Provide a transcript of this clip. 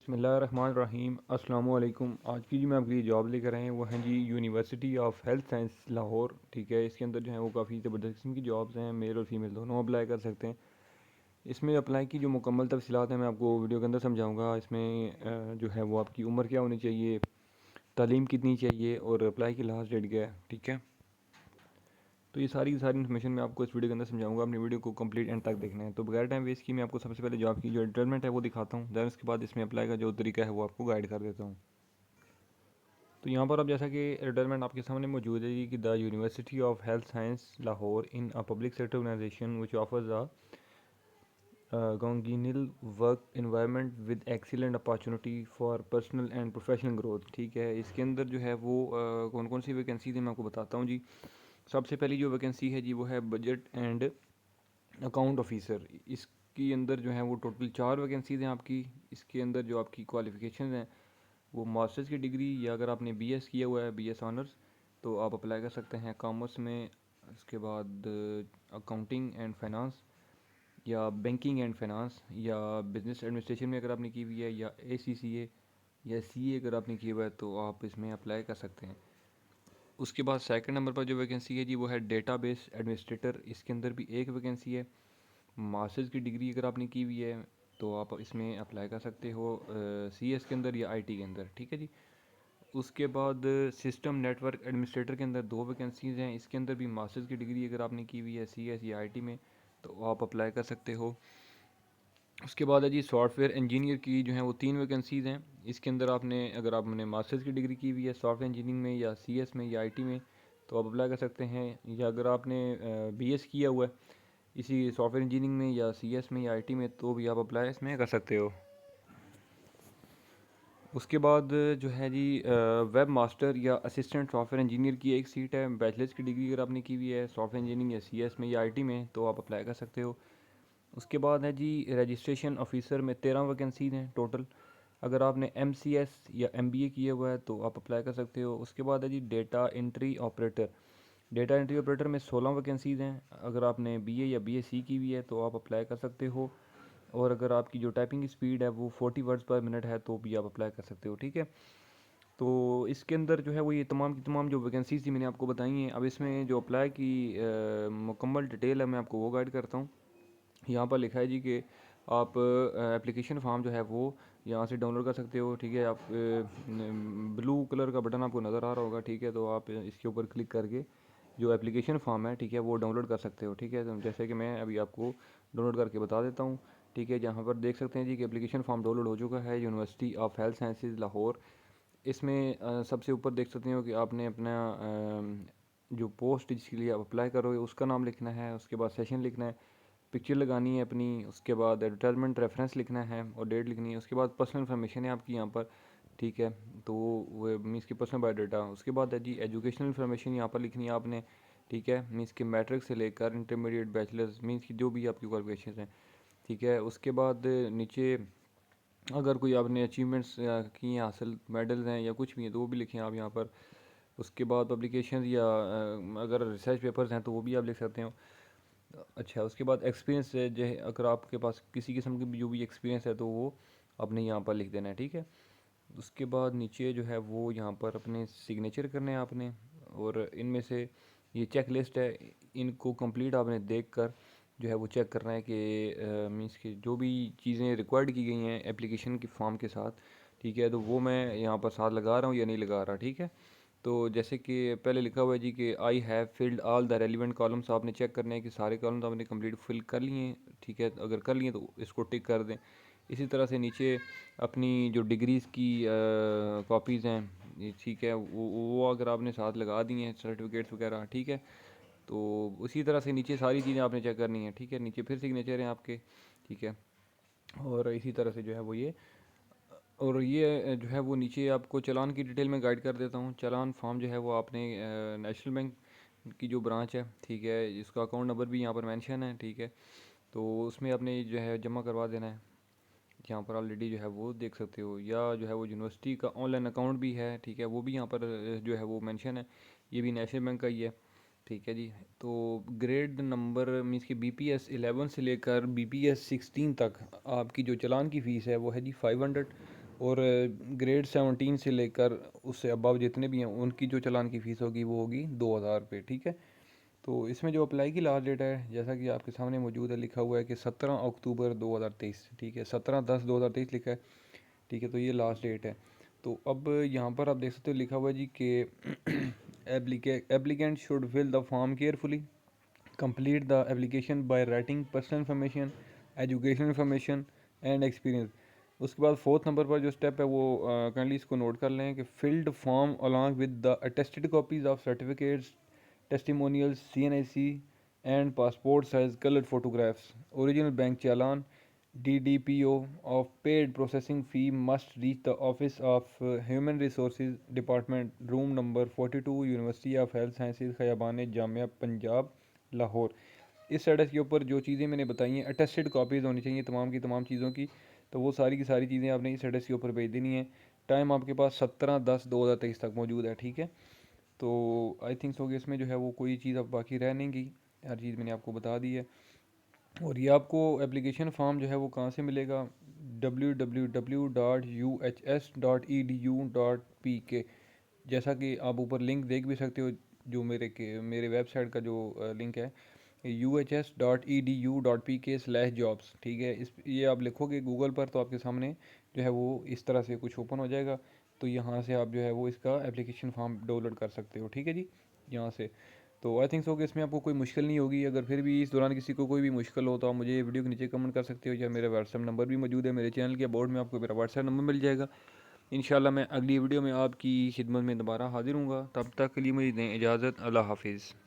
बिस्मिल्लाहिर्रहमानिर्रहीम अस्सलाम वालेकुम। आज की जो मैं आपके लिए जॉब लेकर आए हैं वो हैं जी university of health science Lahore. ठीक है, इसके अंदर जो है वो काफ़ी ज़बरदस्त किस्म की जॉब्स हैं, मेल और फीमेल दोनों अप्लाई कर सकते हैं। इसमें अप्लाई की जो मुकम्मल तफसीलात हैं मैं आपको वीडियो के अंदर समझाऊंगा। इसमें जो है वो आपकी उम्र क्या होनी चाहिए, तालीम कितनी चाहिए और अप्लाई की लास्ट डेट क्या है। ठीक है, तो ये सारी की सारी इन्फॉर्मेशन मैं आपको इस वीडियो के अंदर समझाऊंगा। अपनी वीडियो को कंप्लीट एंड तक देखना है। तो बगैर टाइम वेस्ट की मैं आपको सबसे पहले जॉब की जो एडवर्टाइजमेंट है वो दिखाता हूँ, दैन उसके बाद इसमें अप्लाई का जो तरीका है वो आपको गाइड कर देता हूँ। तो यहाँ पर अब जैसा कि एडवर्टाइजमेंट आपके सामने मौजूद है कि the university of health science Lahore in a public sector organization which offers a congenial work environment with excellent opportunity for personal and professional growth. ठीक है, इसके अंदर जो है वो कौन कौन सी वैकेंसी है मैं आपको बताता हूँ जी। सबसे पहली जो वैकेंसी है जी वो है बजट एंड अकाउंट ऑफिसर। इसके अंदर जो है वो टोटल 4 वैकेंसीज हैं आपकी। इसके अंदर जो आपकी क्वालिफ़िकेशन हैं वो मास्टर्स की डिग्री, या अगर आपने बीएस किया हुआ है बीएस ऑनर्स तो आप अप्लाई कर सकते हैं कॉमर्स में। उसके बाद अकाउंटिंग एंड फाइनेंस या बैंकिंग एंड फाइनेंस या बिजनेस एडमिनिस्ट्रेशन में अगर आपने की हुई है, या एसीसीए या सीए अगर आपने किया हुआ है तो आप इसमें अप्लाई कर सकते हैं। उसके बाद सेकंड नंबर पर जो वैकेंसी है जी वो है डेटाबेस एडमिनिस्ट्रेटर। इसके अंदर भी एक वैकेंसी है। मास्टर्स की डिग्री अगर आपने की हुई है तो आप इसमें अप्लाई कर सकते हो सीएस के अंदर या आईटी के अंदर। ठीक है जी। उसके बाद सिस्टम नेटवर्क एडमिनिस्ट्रेटर के अंदर 2 वैकेंसीज़ हैं। इसके अंदर भी मास्टर्स की डिग्री अगर आपने की हुई है सीएस या आईटी में तो आप अप्लाई कर सकते हो। उसके बाद है जी सॉफ्टवेयर इंजीनियर की जो है वो 3 वैकेंसीज़ हैं। इसके अंदर आपने अगर आपने मास्टर्स की डिग्री की हुई है सॉफ्टवेयर इंजीनियरिंग में या सीएस में या आईटी में तो आप अप्लाई कर सकते हैं, या अगर आपने बीएस किया हुआ है इसी सॉफ्टवेयर इंजीनियरिंग में या सीएस में या आईटी में तो भी आप अप्लाई इसमें कर सकते हो। उसके बाद जो है जी वेब मास्टर या असिस्टेंट सॉफ्टवेयर इंजीनियर की एक सीट है। बैचलर्स की डिग्री अगर आपने की हुई है सॉफ्टवेयर इंजीनियरिंग या सीएस में या आईटी में तो आप अप्लाई कर सकते हो। उसके बाद है जी रजिस्ट्रेशन ऑफिसर में 13 वैकेंसीज हैं टोटल। अगर आपने एमसीएस या एमबीए किया हुआ है तो आप अप्लाई कर सकते हो। उसके बाद है जी data entry operator. Data entry operator में 16 वैकेंसीज हैं। अगर आपने बीए या बीएससी की हुई है तो आप अप्लाई कर सकते हो। और अगर आपकी जो टाइपिंग की स्पीड है वो 40 वर्ड्स पर मिनट है तो भी आप अप्लाई कर सकते हो। ठीक है, तो इसके अंदर जो है वो ये तमाम की तमाम जो वैकेंसीज थी मैंने आपको बताई हैं। अब इसमें जो अप्लाई की मुकम्मल डिटेल है मैं आपको वो गाइड करता हूँ। यहाँ पर लिखा है जी कि आप एप्लीकेशन फॉर्म जो है वो यहाँ से डाउनलोड कर सकते हो। ठीक है, आप ब्लू कलर का बटन आपको नज़र आ रहा होगा। ठीक है, तो आप इसके ऊपर क्लिक करके जो एप्लीकेशन फॉर्म है ठीक है वो डाउनलोड कर सकते हो। ठीक है, तो जैसे कि मैं अभी आपको डाउनलोड करके बता देता हूँ। ठीक है, जहाँ पर देख सकते हैं जी कि एप्लीकेशन फॉर्म डाउनलोड हो चुका है university of health sciences Lahore. इसमें सबसे ऊपर देख सकते हो कि आपने अपना जो पोस्ट जिसके लिए आप अप्लाई करोगे उसका नाम लिखना है। उसके बाद सेशन लिखना है, पिक्चर लगानी है अपनी। उसके बाद एडवर्टाइजमेंट रेफरेंस लिखना है और डेट लिखनी है। उसके बाद पर्सनल इन्फॉर्मेशन है आपकी यहाँ पर। ठीक है, तो वो मीन्स की पर्सनल बायोडाटा। उसके बाद है जी एजुकेशनल इन्फॉर्मेशन यहाँ पर लिखनी है आपने। ठीक है, मीन्स के मैट्रिक से लेकर इंटरमीडिएट बैचलर्स मीन्स की जो भी आपकी क्वालिफिकेशन हैं। ठीक है, उसके बाद नीचे अगर कोई आपने अचीवमेंट्स की हैं हासिल, मेडल्स हैं या कुछ भी हैं तो वो भी लिखें आप यहाँ पर। उसके बाद पब्लिकेशन या अगर रिसर्च पेपर्स हैं तो वो भी आप लिख सकते हो। अच्छा, उसके बाद एक्सपीरियंस है जो है, अगर आपके पास किसी किस्म की भी जो भी एक्सपीरियंस है तो वो आपने यहाँ पर लिख देना है। ठीक है, उसके बाद नीचे जो है वो यहाँ पर अपने सिग्नेचर करने हैं आपने। और इनमें से ये चेक लिस्ट है, इनको कंप्लीट आपने देख कर जो है वो चेक करना है कि मीन्स कि जो भी चीज़ें रिक्वायर्ड की गई हैं एप्लीकेशन के फॉर्म के साथ। ठीक है, तो वो मैं यहाँ पर साथ लगा रहा हूँ या नहीं लगा रहा। ठीक है, तो जैसे कि पहले लिखा हुआ है जी कि I have filled all the relevant columns. आपने चेक करना है कि सारे कॉलम्स आपने कंप्लीट फिल कर लिए हैं। ठीक है, अगर कर लिए तो इसको टिक कर दें। इसी तरह से नीचे अपनी जो डिग्रीज़ की कॉपीज़ हैं ठीक है वो अगर आपने साथ लगा दी हैं सर्टिफिकेट्स वगैरह। ठीक है, तो उसी तरह से नीचे सारी चीज़ें आपने चेक करनी है। ठीक है, नीचे फिर सिग्नेचर हैं आपके। ठीक है, और इसी तरह से जो है वो ये और ये जो है वो नीचे आपको चालान की डिटेल में गाइड कर देता हूँ। चालान फॉर्म जो है वो आपने नेशनल बैंक की जो ब्रांच है ठीक है जिसका अकाउंट नंबर भी यहाँ पर मेंशन है। ठीक है, तो उसमें आपने जो है जमा करवा देना है। यहाँ पर ऑलरेडी जो है वो देख सकते हो, या जो है वो यूनिवर्सिटी का ऑनलाइन अकाउंट भी है। ठीक है, वो भी यहाँ पर जो है वो मेंशन है। ये भी नेशनल बैंक का ही है। ठीक है जी, तो ग्रेड नंबर मीन्स कि बीपीएस 11 से लेकर बीपीएस 16 तक आपकी जो चालान की फ़ीस है वो है जी 500। और ग्रेड 17 से लेकर उससे अबव जितने भी हैं उनकी जो चालान की फ़ीस होगी वो होगी 2,000 रुपये, ठीक है। तो इसमें जो अप्लाई की लास्ट डेट है जैसा कि आपके सामने मौजूद है, लिखा हुआ है कि 17 अक्टूबर 2023, ठीक है, 17/10/2023 लिखा है, ठीक है। तो ये लास्ट डेट है। तो अब यहाँ पर आप देख सकते हो लिखा हुआ है जी कि applicant should fill the form carefully, complete the application by writing personal information, educational information and experience. उसके बाद फोर्थ नंबर पर जो स्टेप है वो काइंडली इसको नोट कर लें कि field form along with the attested copies of certificates, testimonials, CNIC and passport size coloured photographs, original bank challan, DDPO of paid processing fee must reach the office of Human Resources Department, room number 42, University of Health Sciences, Khayaban Jamia Punjab Lahore. इस address के ऊपर जो चीज़ें मैंने बताई हैं attested copies होनी चाहिए तमाम की तमाम चीज़ों की। तो वो सारी की सारी चीज़ें आपने इस एड्रेस के ऊपर भेज देनी है। टाइम आपके पास 17/10/2023 तक मौजूद है, ठीक है। तो आई थिंक सो कि इसमें जो है वो कोई चीज़ अब बाकी रह नहीं गई, हर चीज़ मैंने आपको बता दी है। और ये आपको एप्लीकेशन फॉर्म जो है वो कहाँ से मिलेगा, www.uhs.edu.pk। जैसा कि आप ऊपर लिंक देख भी सकते हो, जो मेरे वेबसाइट का जो लिंक है uhs.edu.pk/jobs, ठीक है। इस ये आप लिखोगे गूगल पर तो आपके सामने जो है वो इस तरह से कुछ ओपन हो जाएगा। तो यहाँ से आप जो है वो इसका एप्लीकेशन फॉर्म डाउनलोड कर सकते हो, ठीक है जी, यहाँ से। तो आई थिंक सो कि इसमें आपको कोई मुश्किल नहीं होगी। अगर फिर भी इस दौरान किसी को कोई भी मुश्किल हो तो आप मुझे वीडियो के नीचे कमेंट कर सकते हो, या मेरा व्हाट्सएप नंबर भी मौजूद है, मेरे चैनल के बोर्ड में आपको मेरा व्हाट्सएप नंबर मिल जाएगा। इंशाल्लाह मैं अगली वीडियो में आपकी खिदमत में दोबारा हाजिर हूँगा। तब तक के लिए मुझे दें इजाज़त। अल्लाह हाफिज़।